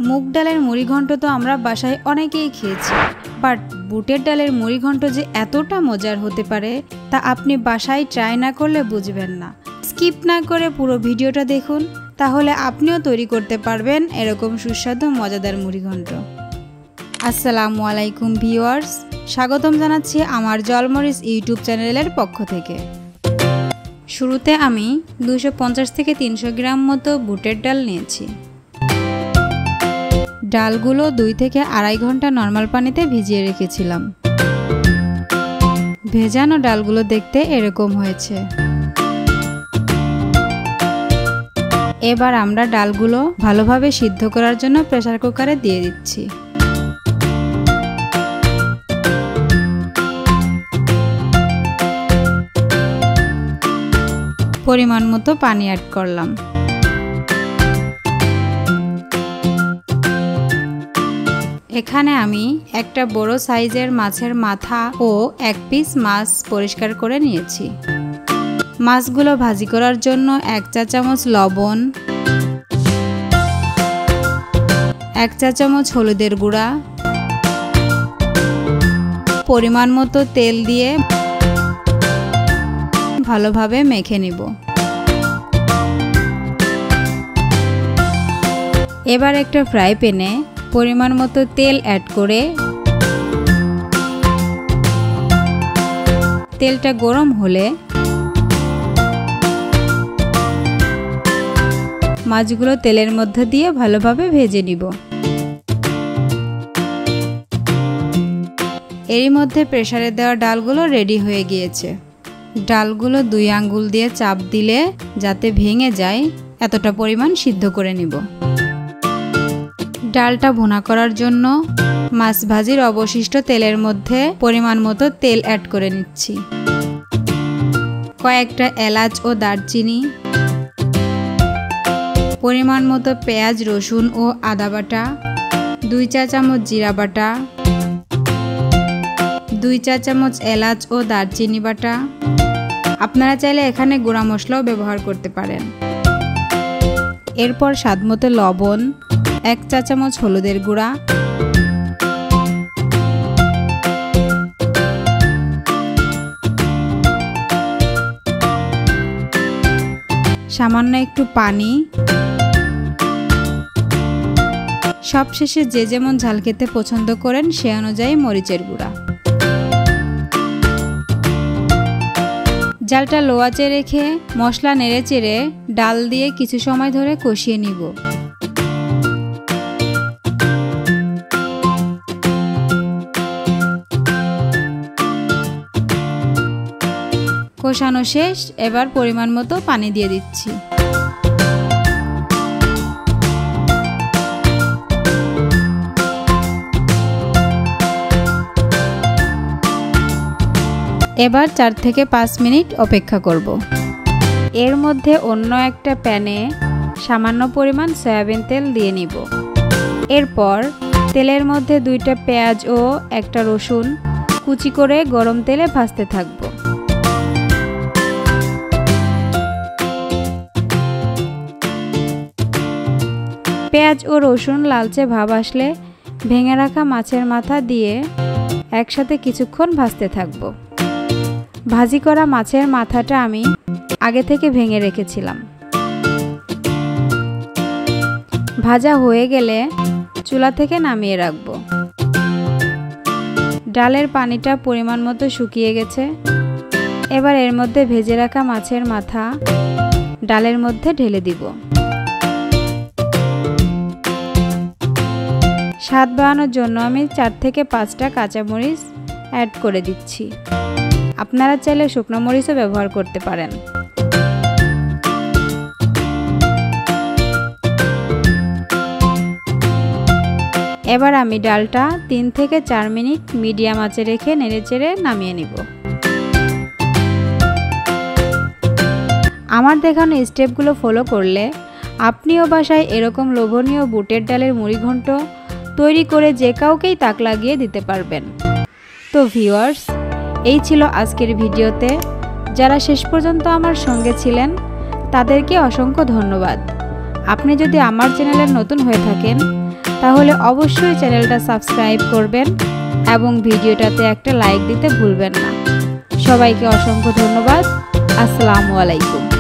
মুগ ডালের মুড়ি ঘন্ট তো আমরা বাসায় অনেকেই খেয়েছি, বাট বুটের ডালের মুড়ি ঘন্ট যে এতটা মজার হতে পারে তা আপনি বাসায় ট্রাই না করলে বুঝবেন না। স্কিপ না করে পুরো ভিডিওটা দেখুন, তাহলে আপনিও তৈরি করতে পারবেন এরকম সুস্বাদু মজাদার মুড়ি ঘন্ট। আসসালামু আলাইকুম ভিউয়ার্স, স্বাগতম জানাচ্ছি আমার জলমরিচ ইউটিউব চ্যানেলের পক্ষ থেকে। শুরুতে আমি 250 থেকে 300 গ্রাম মতো বুটের ডাল নিয়েছি। ডালগুলো 2 থেকে আড়াই ঘন্টা নরমাল পানিতে ভিজিয়ে রেখেছিলাম। ভেজানো ডালগুলো দেখতে এরকম হয়েছে। এবার আমরা ডালগুলো ভালোভাবে সিদ্ধ করার জন্য প্রেসার কুকারে দিয়ে দিচ্ছি। পরিমাণ মতো পানি অ্যাড করলাম। এখানে আমি একটা বড় সাইজের মাছের মাথা ও 1 পিস মাছ পরিষ্কার করে নিয়েছি। মাছগুলো ভাজি করার জন্য 1 চা চামচ লবণ, 1 চা চামচ হলুদের গুঁড়া, পরিমাণ মতো তেল দিয়ে ভালোভাবে মেখে নিব। এবার একটা ফ্রাই প্যানে পরিমাণ মতো তেল অ্যাড করে তেলটা গরম হলে মাছগুলো তেলের মধ্যে দিয়ে ভালোভাবে ভেজে নিব। এরই মধ্যে প্রেসারে দেওয়া ডালগুলো রেডি হয়ে গিয়েছে। ডালগুলো 2 আঙ্গুল দিয়ে চাপ দিলে যাতে ভেঙে যায় এতটা পরিমাণ সিদ্ধ করে নিব। ডালটা ভুনা করার জন্য মাছ ভাজির অবশিষ্ট তেলের মধ্যে পরিমাণ মতো তেল অ্যাড করে নিচ্ছি। কয়েকটা এলাচ ও দারচিনি, পরিমাণ মতো পেঁয়াজ, রসুন ও আদা বাটা, 2 চা চামচ জিরা বাটা, 2 চা চামচ এলাচ ও দারচিনি বাটা। আপনারা চাইলে এখানে গুঁড়া মশলাও ব্যবহার করতে পারেন। এরপর স্বাদমতো লবণ, 1 চা চামচ হলুদের গুঁড়া, সামান্য একটু পানি, সবশেষে যে যেমন ঝাল খেতে পছন্দ করেন সে অনুযায়ী মরিচের গুঁড়া। জালটা লো আঁচে রেখে মশলা নেড়েচেড়ে ডাল দিয়ে কিছু সময় ধরে কষিয়ে নিব। কষানো শেষ, এবার পরিমাণ মতো পানি দিয়ে দিচ্ছি। এবার 4 থেকে 5 মিনিট অপেক্ষা করব। এর মধ্যে অন্য একটা প্যানে সামান্য পরিমাণ সয়াবিন তেল দিয়ে নিব। এরপর তেলের মধ্যে 2টা পেঁয়াজ ও 1টা রসুন কুচি করে গরম তেলে ভাজতে থাকব। পেঁয়াজ ও রসুন লালচে ভাব আসলে ভেঙে রাখা মাছের মাথা দিয়ে একসাথে কিছুক্ষণ ভাজতে থাকব। ভাজি করা মাছের মাথাটা আমি আগে থেকে ভেঙে রেখেছিলাম। ভাজা হয়ে গেলে চুলা থেকে নামিয়ে রাখব। ডালের পানিটা পরিমাণ মতো শুকিয়ে গেছে। এবার এর মধ্যে ভেজে রাখা মাছের মাথা ডালের মধ্যে ঢেলে দিব। স্বাদ বাড়ানোর জন্য আমি 4 থেকে 5টা কাঁচামরিচ অ্যাড করে দিচ্ছি। আপনারা চাইলে শুকনো মরিচও ব্যবহার করতে পারেন। এবার আমি ডালটা 3 থেকে 4 মিনিট মিডিয়াম আঁচে রেখে নেড়েচেড়ে নামিয়ে নিব। আমার দেখানো স্টেপগুলো ফলো করলে আপনিও বাসায় এরকম লোভনীয় বুটের ডালের মুড়ি ঘন্ট তৈরি করে যে কাউকেই তাক লাগিয়ে দিতে পারবেন। তো ভিউয়ার্স, এই ছিল আজকের ভিডিওতে। যারা শেষ পর্যন্ত আমার সঙ্গে ছিলেন তাদেরকে অসংখ্য ধন্যবাদ। আপনি যদি আমার চ্যানেলে নতুন হয়ে থাকেন তাহলে অবশ্যই চ্যানেলটা সাবস্ক্রাইব করবেন এবং ভিডিওটাতে একটা লাইক দিতে ভুলবেন না। সবাইকে অসংখ্য ধন্যবাদ। আসসালামু আলাইকুম।